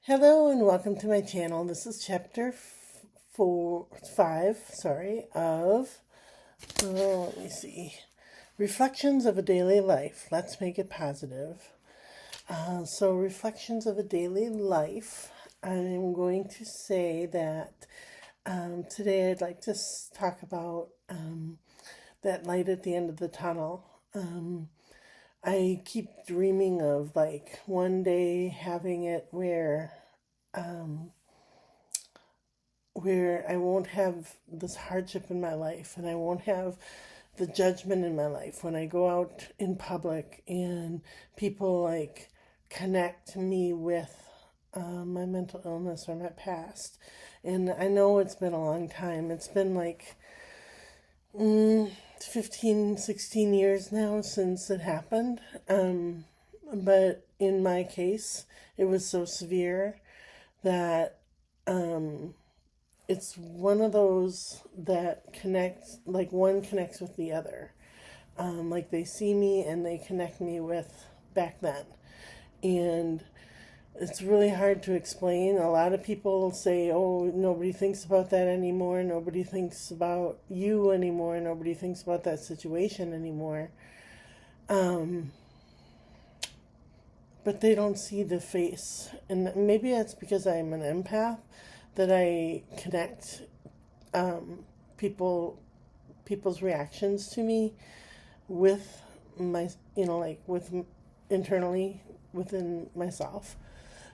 Hello and welcome to my channel. This is chapter 5, of, let me see, Reflections of a Daily Life. Let's make it positive. So Reflections of a Daily Life, I'm going to say that today I'd like to talk about that light at the end of the tunnel. I keep dreaming of like one day having it where I won't have this hardship in my life and I won't have the judgment in my life when I go out in public and people like connect me with my mental illness or my past. And I know it's been a long time. It's been like 15, 16 years now since it happened. But in my case, it was so severe that it's one of those that connects, like one connects with the other. Like they see me and they connect me with back then. And it's really hard to explain. A lot of people say, oh, nobody thinks about that anymore. Nobody thinks about you anymore. Nobody thinks about that situation anymore. But they don't see the face. And maybe that's because I'm an empath that I connect people people's reactions to me with my like with internally within myself.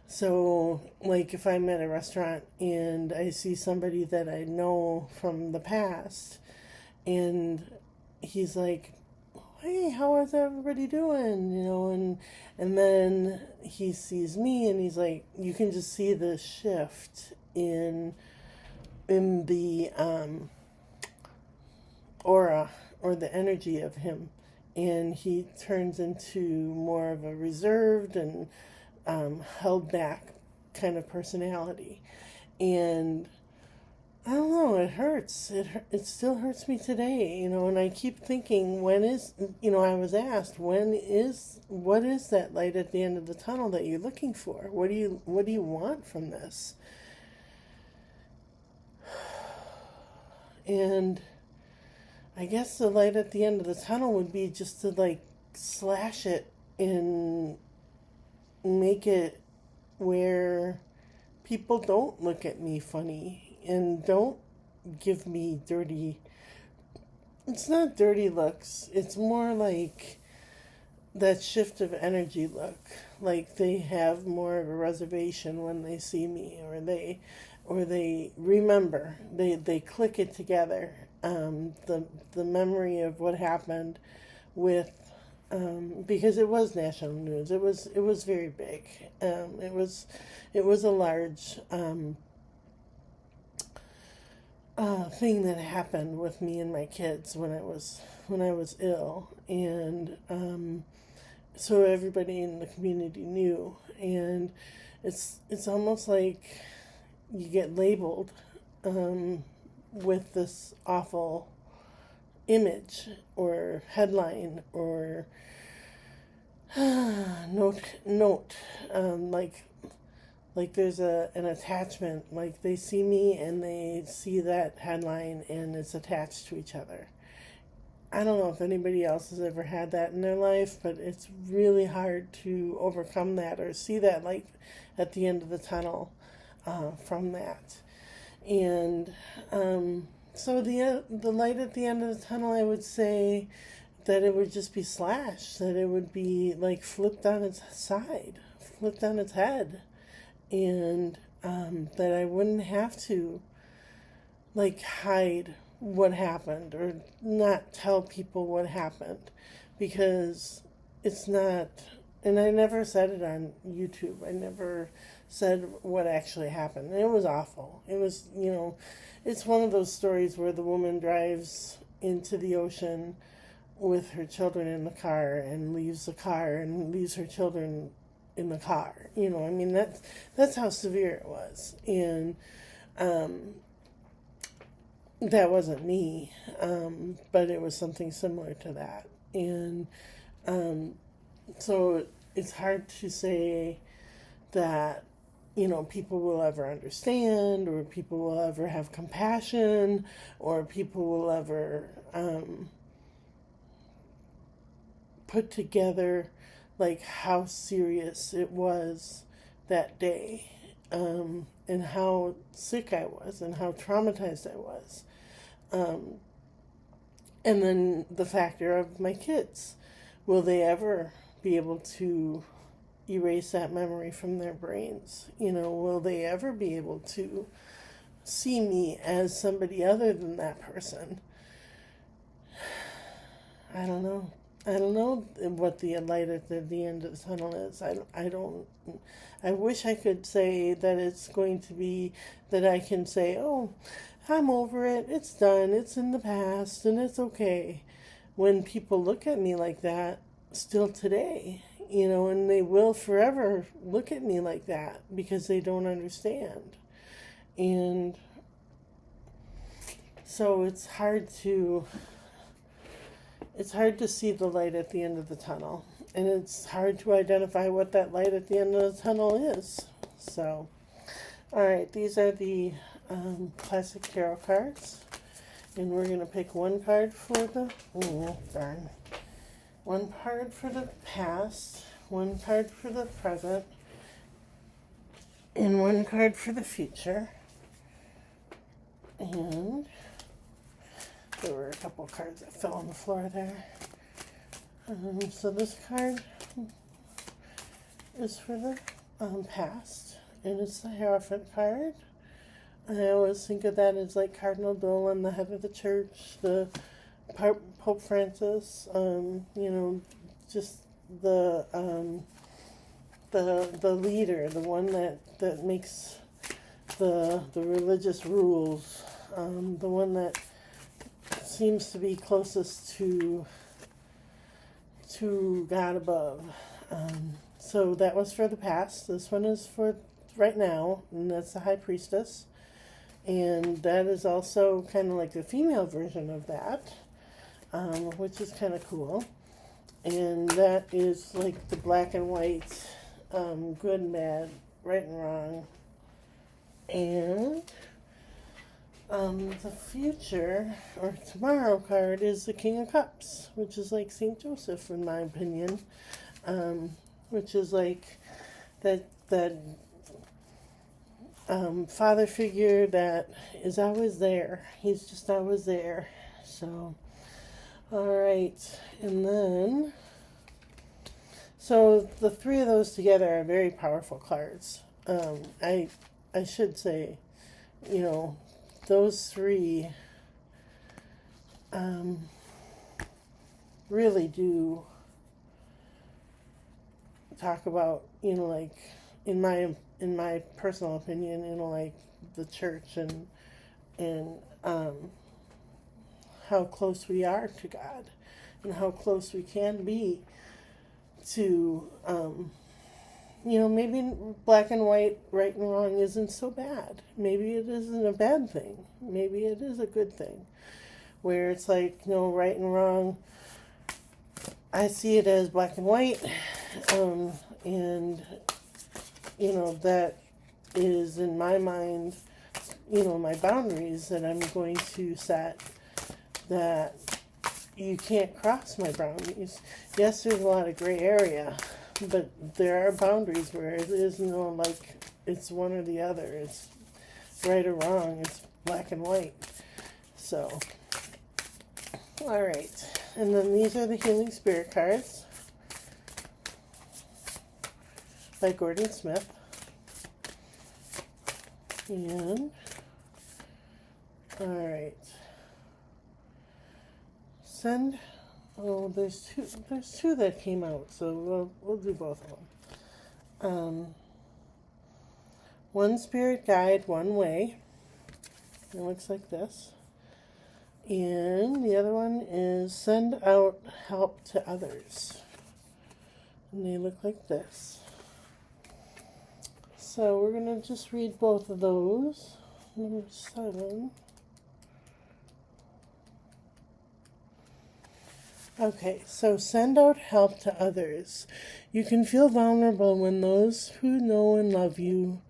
So like if I'm at a restaurant and I see somebody that I know from the past and he's like, hey, how is everybody doing, and then he sees me and he's like, you can just see the shift in the aura or the energy of him, and he turns into more of a reserved and held back kind of personality. And I don't know, it hurts. It still hurts me today, and I keep thinking, when is, I was asked, what is that light at the end of the tunnel that you're looking for? What do you want from this? And I guess the light at the end of the tunnel would be just to like slash it and make it where people don't look at me funny and don't give me dirty. It's not dirty looks. It's more like that shift of energy look. Like they have more of a reservation when they see me, or they remember. They click it together. The memory of what happened with because it was national news. It was very big. It was a large thing that happened with me and my kids when I was ill, and so everybody in the community knew, and it's almost like you get labeled with this awful image or headline or note, like there's an attachment, like they see me and they see that headline and it's attached to each other. I don't know if anybody else has ever had that in their life, but it's really hard to overcome that or see that light at the end of the tunnel from that. And so the light at the end of the tunnel, I would say that it would just be slashed, that it would be like flipped on its side, flipped on its head, and that I wouldn't have to like hide what happened or not tell people what happened, because it's not. And I never said it on YouTube. I never said what actually happened. It was awful. It was, it's one of those stories where the woman drives into the ocean with her children in the car and leaves the car and leaves her children in the car. I mean, that's how severe it was. And that wasn't me, but it was something similar to that. And so it's hard to say that people will ever understand, or people will ever have compassion, or people will ever put together like how serious it was that day, and how sick I was and how traumatized I was. And then the factor of my kids. Will they ever be able to erase that memory from their brains? Will they ever be able to see me as somebody other than that person? I don't know. I don't know what the light at the end of the tunnel is. I don't. I wish I could say that it's going to be that I can say, oh, I'm over it. It's done. It's in the past, and it's okay. When people look at me like that, still today, and they will forever look at me like that because they don't understand. And so it's hard to see the light at the end of the tunnel, and it's hard to identify what that light at the end of the tunnel is. So, all right, these are the classic tarot cards, and we're going to pick one card for the one card for the past, one card for the present, and one card for the future. And there were a couple cards that fell on the floor there. So this card is for the past, and it's the Hierophant card. I always think of that as like Cardinal Dolan, the head of the church, the Pope Francis, just the leader, the one that makes the religious rules, the one that seems to be closest to God above. So that was for the past. This one is for right now, and that's the High Priestess. And that is also kind of like the female version of that, which is kind of cool. And that is like the black and white, good and bad, right and wrong. And the future or tomorrow card is the King of Cups, which is like St. Joseph in my opinion, which is like that father figure that is always there. He's just always there. So, all right, and then so the three of those together are very powerful cards. I should say, those three really do talk about, like in my personal opinion, like the church and how close we are to God and how close we can be to maybe black and white, right and wrong isn't so bad. Maybe it isn't a bad thing. Maybe it is a good thing. Where it's like, right and wrong, I see it as black and white. And, that is in my mind, my boundaries that I'm going to set, that you can't cross my boundaries. Yes, there's a lot of gray area, but there are boundaries where it is like it's one or the other. It's right or wrong. It's black and white. So, all right. And then these are the Healing Spirit cards by Gordon Smith. And, all right. There's two that came out, so we'll do both of them. One spirit guide, one way. It looks like this. And the other one is send out help to others. And they look like this. So we're going to just read both of those. Number 7. Okay, so send out help to others. You can feel vulnerable when those who know and love you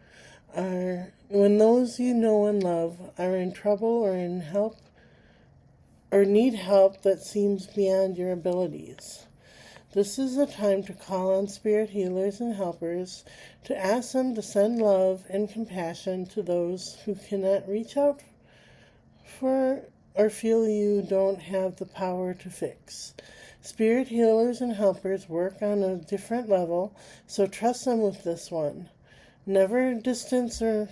are when those you know and love are in trouble or in help or need help that seems beyond your abilities. This is the time to call on spirit healers and helpers to ask them to send love and compassion to those who cannot reach out for or feel you don't have the power to fix. Spirit healers and helpers work on a different level, so trust them with this one. Never distance or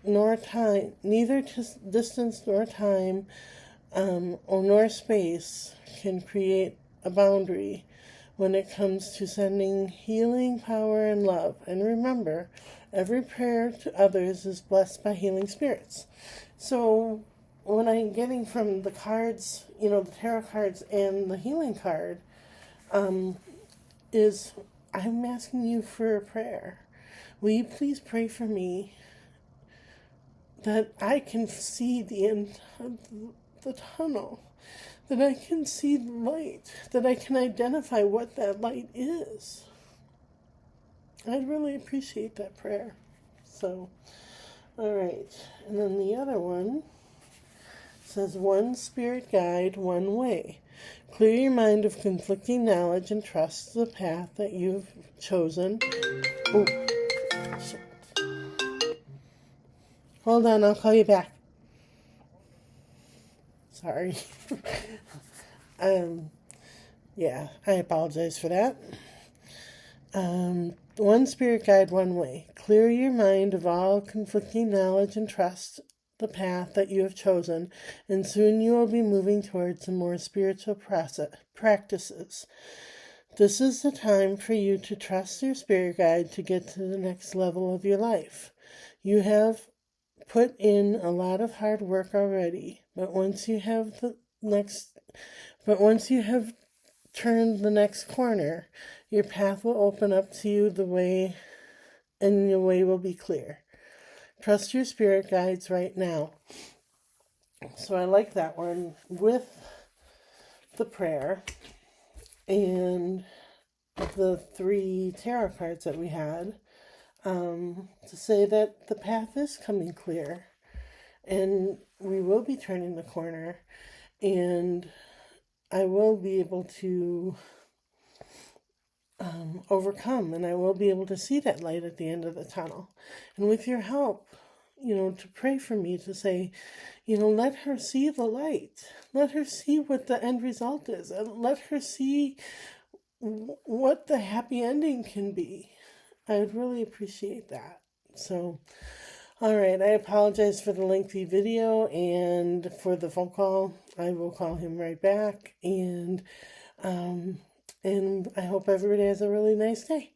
nor time, neither distance nor time or nor space can create a boundary when it comes to sending healing power and love. And remember, every prayer to others is blessed by healing spirits. So what I'm getting from the cards, the tarot cards and the healing card, is I'm asking you for a prayer. Will you please pray for me that I can see the end of the tunnel, that I can see the light, that I can identify what that light is? I'd really appreciate that prayer. So, all right. And then the other one says, one spirit guide, one way. Clear your mind of conflicting knowledge and trust the path that you've chosen. Oh, shit. Hold on, I'll call you back. Sorry. Yeah, I apologize for that. One spirit guide, one way. Clear your mind of all conflicting knowledge and trust the path that you have chosen, and soon you will be moving towards some more spiritual practices. This is the time for you to trust your spirit guide to get to the next level of your life. You have put in a lot of hard work already, but once you have turned the next corner, your path will open up to you and your way will be clear. Trust your spirit guides right now. So I like that one with the prayer and the 3 tarot cards that we had, to say that the path is coming clear and we will be turning the corner, and I will be able to overcome, and I will be able to see that light at the end of the tunnel. And with your help, to pray for me, to say, let her see the light. Let her see what the end result is. And let her see what the happy ending can be. I would really appreciate that. So, all right, I apologize for the lengthy video and for the phone call. I will call him right back, and I hope everybody has a really nice day.